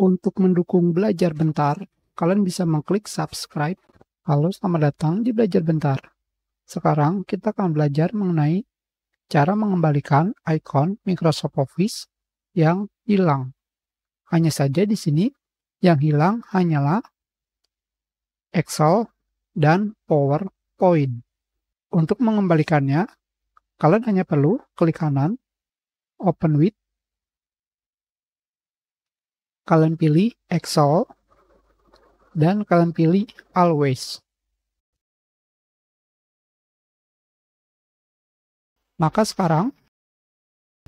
Untuk mendukung Belajar Bentar, kalian bisa mengklik subscribe. Halo, selamat datang di Belajar Bentar. Sekarang kita akan belajar mengenai cara mengembalikan ikon Microsoft Office yang hilang. Hanya saja di sini yang hilang hanyalah Excel dan PowerPoint. Untuk mengembalikannya, kalian hanya perlu klik kanan, Open with, kalian pilih Excel, dan kalian pilih Always. Maka sekarang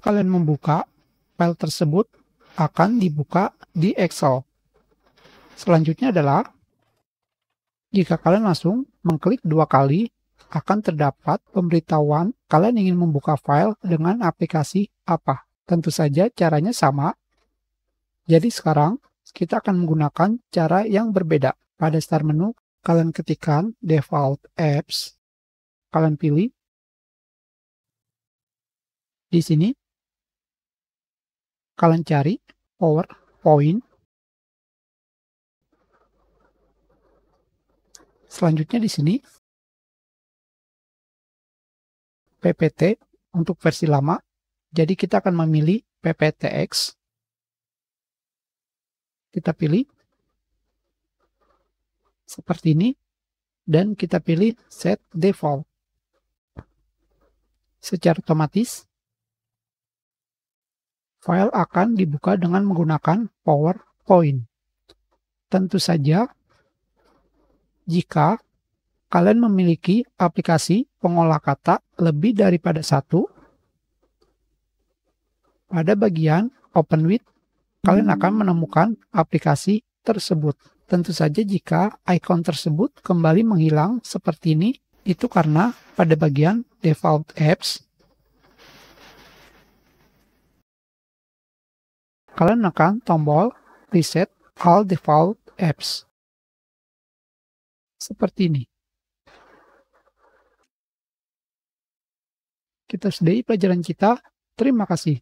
kalian membuka file tersebut akan dibuka di Excel. Selanjutnya adalah jika kalian langsung mengklik 2 kali akan terdapat pemberitahuan kalian ingin membuka file dengan aplikasi apa. Tentu saja caranya sama. Jadi sekarang kita akan menggunakan cara yang berbeda. Pada start menu kalian ketikkan default apps. Kalian pilih di sini. Kalian cari PowerPoint. Selanjutnya di sini PPT untuk versi lama. Jadi kita akan memilih PPTX. Kita pilih seperti ini dan kita pilih set default. Secara otomatis file akan dibuka dengan menggunakan PowerPoint. Tentu saja jika kalian memiliki aplikasi pengolah kata lebih daripada satu, pada bagian Open with, kalian akan menemukan aplikasi tersebut. Tentu saja jika ikon tersebut kembali menghilang seperti ini, itu karena pada bagian Default Apps, kalian menekan tombol Reset All Default Apps. Seperti ini. Kita sudahi pelajaran kita. Terima kasih.